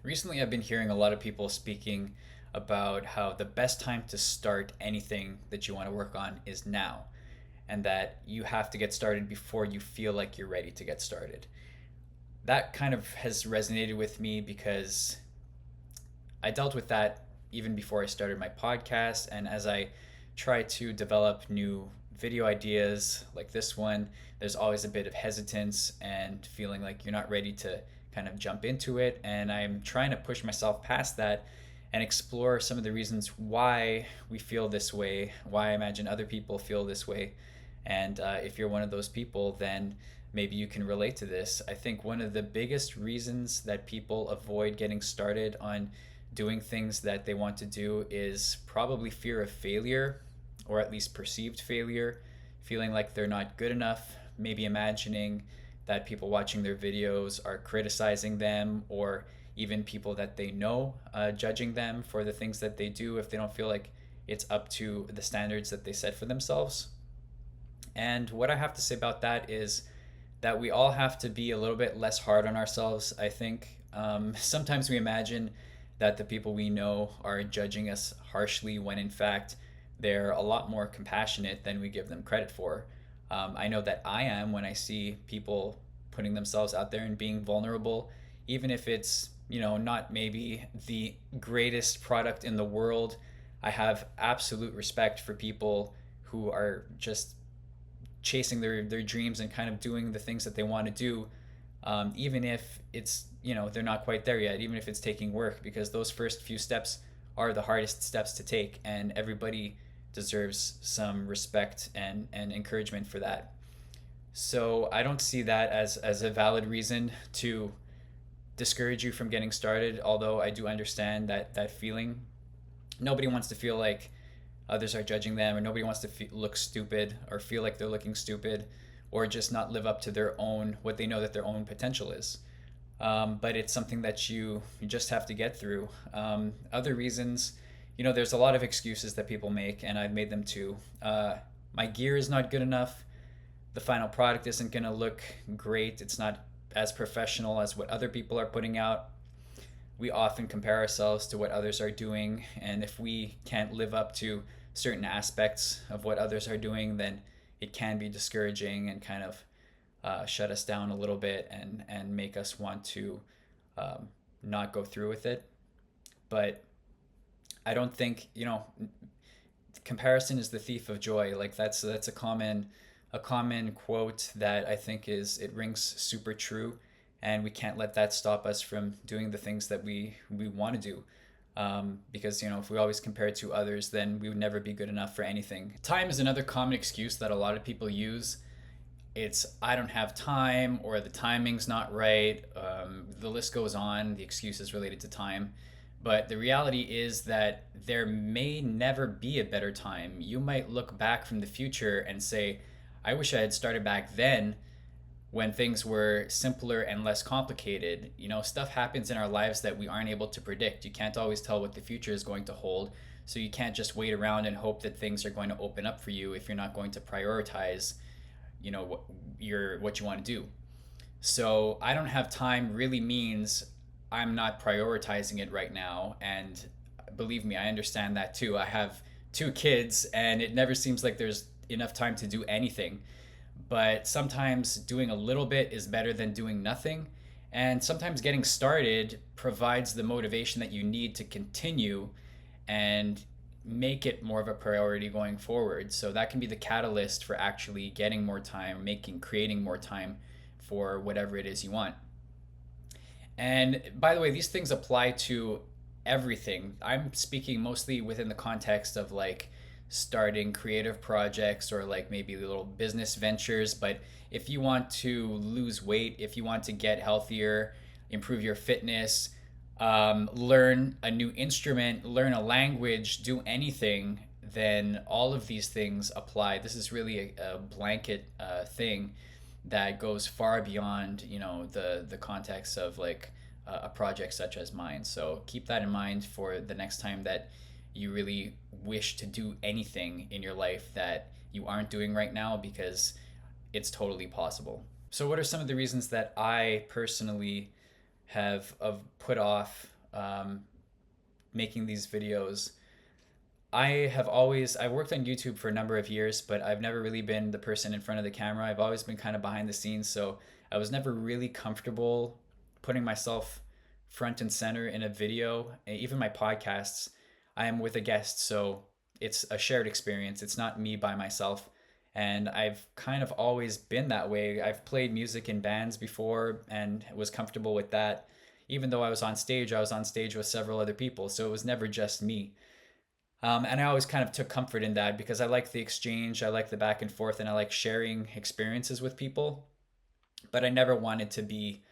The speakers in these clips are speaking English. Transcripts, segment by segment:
Recently, I've been hearing a lot of people speaking about how the best time to start anything that you want to work on is now, and that you have to get started before you feel like you're ready to get started. That kind of has resonated with me because I dealt with that even before I started my podcast, and as I try to develop new video ideas like this one, there's always a bit of hesitance and feeling like you're not ready to kind of jump into it. And I'm trying to push myself past that and explore some of the reasons why we feel this way, why I imagine other people feel this way. And if you're one of those people, then maybe you can relate to this. I think one of the biggest reasons that people avoid getting started on doing things that they want to do is probably fear of failure, or at least perceived failure, feeling like they're not good enough, maybe imagining that people watching their videos are criticizing them, or even people that they know judging them for the things that they do if they don't feel like it's up to the standards that they set for themselves. And what I have to say about that is that we all have to be a little bit less hard on ourselves, I think. Sometimes we imagine that the people we know are judging us harshly when in fact they're a lot more compassionate than we give them credit for. I know that I am when I see people putting themselves out there and being vulnerable, even if it's, not maybe the greatest product in the world. I have absolute respect for people who are just chasing their dreams and kind of doing the things that they want to do, even if it's, they're not quite there yet, even if it's taking work, because those first few steps are the hardest steps to take, and everybody deserves some respect and encouragement for that. So I don't see that as a valid reason to discourage you from getting started, although I do understand that feeling. Nobody wants to feel like others are judging them, or nobody wants to look stupid or feel like they're looking stupid, or just not live up to their own, what they know that their own potential is. But it's something that you just have to get through. Other reasons, there's a lot of excuses that people make, and I've made them too. My gear is not good enough. The final product isn't going to look great. It's not as professional as what other people are putting out. We often compare ourselves to what others are doing, and if we can't live up to certain aspects of what others are doing, then it can be discouraging and kind of shut us down a little bit, and make us want to not go through with it. But I don't think, comparison is the thief of joy. Like that's a common quote that I think it rings super true, and we can't let that stop us from doing the things that we want to do. Because if we always compare to others, then we would never be good enough for anything. Time is another common excuse that a lot of people use. It's I don't have time, or the timing's not right. The list goes on, the excuses related to time. But the reality is that there may never be a better time. You might look back from the future and say, I wish I had started back then, when things were simpler and less complicated. Stuff happens in our lives that we aren't able to predict. You can't always tell what the future is going to hold. So you can't just wait around and hope that things are going to open up for you if you're not going to prioritize, what you want to do. So I don't have time really means I'm not prioritizing it right now. And believe me, I understand that too. I have two kids, and it never seems like there's enough time to do anything. But sometimes doing a little bit is better than doing nothing. And sometimes getting started provides the motivation that you need to continue and make it more of a priority going forward. So that can be the catalyst for actually getting more time, creating more time for whatever it is you want. And by the way, these things apply to everything. I'm speaking mostly within the context of like starting creative projects, or like maybe little business ventures. But if you want to lose weight, if you want to get healthier, improve your fitness, learn a new instrument, learn a language, do anything, then all of these things apply. This is really a blanket thing that goes far beyond the context of like a project such as mine. So keep that in mind for the next time that you really wish to do anything in your life that you aren't doing right now, because it's totally possible. So what are some of the reasons that I personally have put off making these videos. I worked on YouTube for a number of years, but I've never really been the person in front of the camera. I've always been kind of behind the scenes, so I was never really comfortable putting myself front and center in a video. Even my podcasts, I am with a guest, so it's a shared experience. It's not me by myself. And I've kind of always been that way. I've played music in bands before and was comfortable with that. Even though I was on stage with several other people, so it was never just me. And I always kind of took comfort in that because I like the exchange, I like the back and forth, and I like sharing experiences with people. But I never wanted to be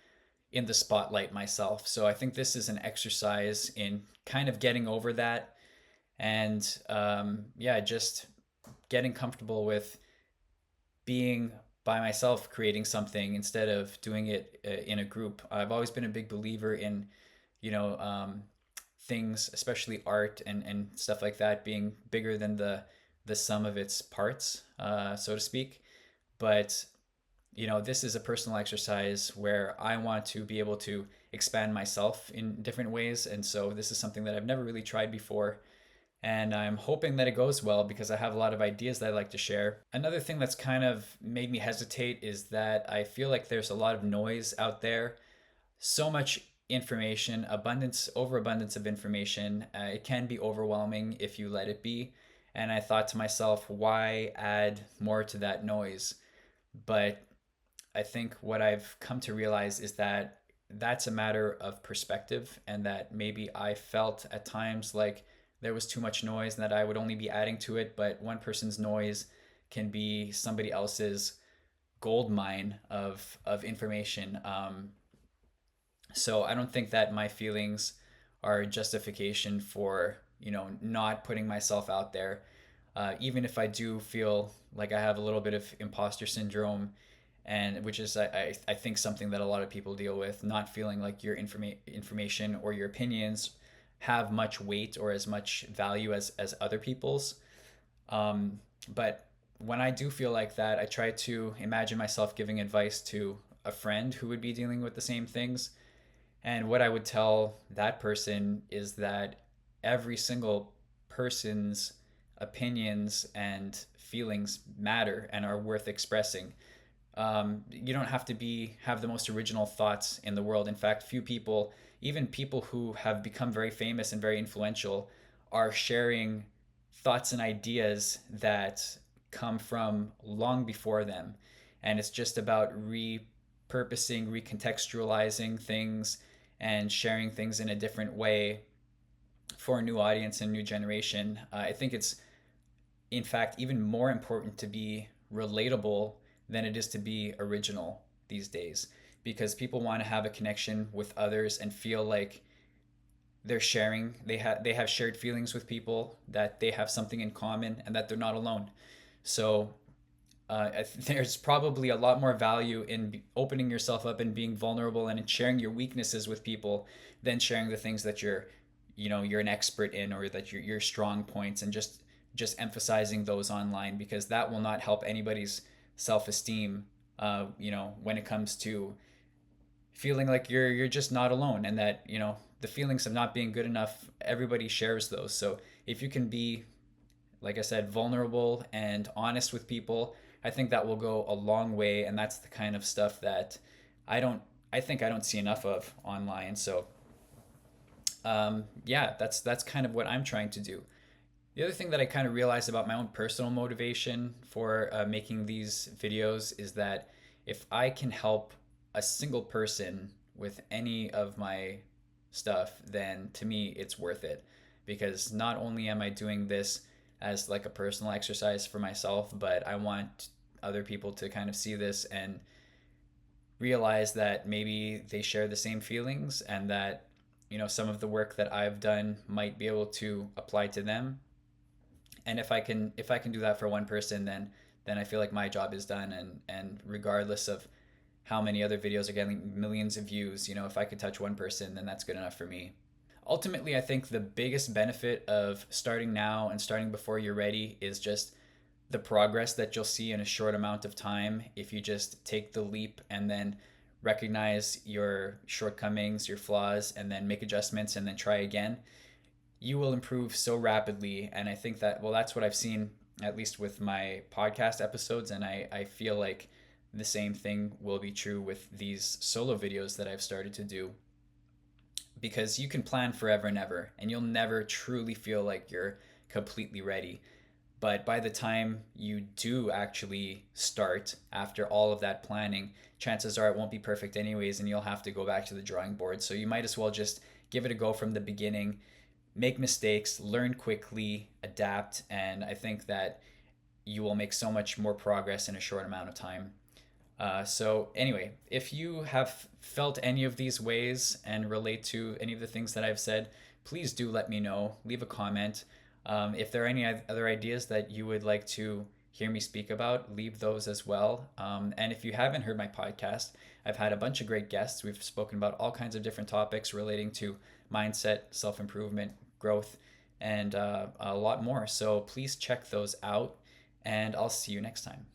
in the spotlight myself. So I think this is an exercise in kind of getting over that and yeah, just getting comfortable with being by myself creating something instead of doing it in a group. I've always been a big believer in, you know, things, especially art and stuff like that, being bigger than the sum of its parts, so to speak. But this is a personal exercise where I want to be able to expand myself in different ways, and so this is something that I've never really tried before. And I'm hoping that it goes well because I have a lot of ideas that I like to share. Another thing that's kind of made me hesitate is that I feel like there's a lot of noise out there, so much information, overabundance of information. It can be overwhelming if you let it be. And I thought to myself, why add more to that noise? But I think what I've come to realize is that that's a matter of perspective, and that maybe I felt at times like there was too much noise and that I would only be adding to it. But one person's noise can be somebody else's gold mine of information. So I don't think that my feelings are justification for not putting myself out there. Even if I do feel like I have a little bit of imposter syndrome, and which is I think something that a lot of people deal with, not feeling like your information or your opinions have much weight or as much value as other people's. But when I do feel like that, I try to imagine myself giving advice to a friend who would be dealing with the same things. And what I would tell that person is that every single person's opinions and feelings matter and are worth expressing. You don't have to have the most original thoughts in the world. In fact, few people, even people who have become very famous and very influential, are sharing thoughts and ideas that come from long before them. And it's just about repurposing, recontextualizing things and sharing things in a different way for a new audience and new generation. I think it's, in fact, even more important to be relatable than it is to be original these days, because people want to have a connection with others and feel like they have shared feelings with people, that they have something in common and that they're not alone. So there's probably a lot more value in opening yourself up and being vulnerable and in sharing your weaknesses with people than sharing the things that you're an expert in, or that your strong points, and just emphasizing those online, because that will not help anybody's self-esteem when it comes to feeling like you're just not alone, and that the feelings of not being good enough, everybody shares those. So if you can be, like I said, vulnerable and honest with people, I think that will go a long way. And that's the kind of stuff that I think I don't see enough of online. So yeah, that's kind of what I'm trying to do. The other thing that I kind of realized about my own personal motivation for making these videos is that if I can help a single person with any of my stuff, then to me it's worth it. Because not only am I doing this as like a personal exercise for myself, but I want other people to kind of see this and realize that maybe they share the same feelings, and that some of the work that I've done might be able to apply to them. And if I can do that for one person, then I feel like my job is done. And regardless of how many other videos are getting millions of views, if I could touch one person, then that's good enough for me. Ultimately, I think the biggest benefit of starting now and starting before you're ready is just the progress that you'll see in a short amount of time if you just take the leap and then recognize your shortcomings, your flaws, and then make adjustments and then try again, you will improve so rapidly. And I think that, well, that's what I've seen, at least with my podcast episodes. And I feel like the same thing will be true with these solo videos that I've started to do, because you can plan forever and ever, and you'll never truly feel like you're completely ready. But by the time you do actually start, after all of that planning, chances are it won't be perfect anyways, and you'll have to go back to the drawing board. So you might as well just give it a go from the beginning, make mistakes, learn quickly, adapt, and I think that you will make so much more progress in a short amount of time. So anyway, if you have felt any of these ways and relate to any of the things that I've said, please do let me know. Leave a comment. If there are any other ideas that you would like to hear me speak about, leave those as well. And if you haven't heard my podcast, I've had a bunch of great guests. We've spoken about all kinds of different topics relating to mindset, self-improvement, growth, and a lot more. So please check those out, and I'll see you next time.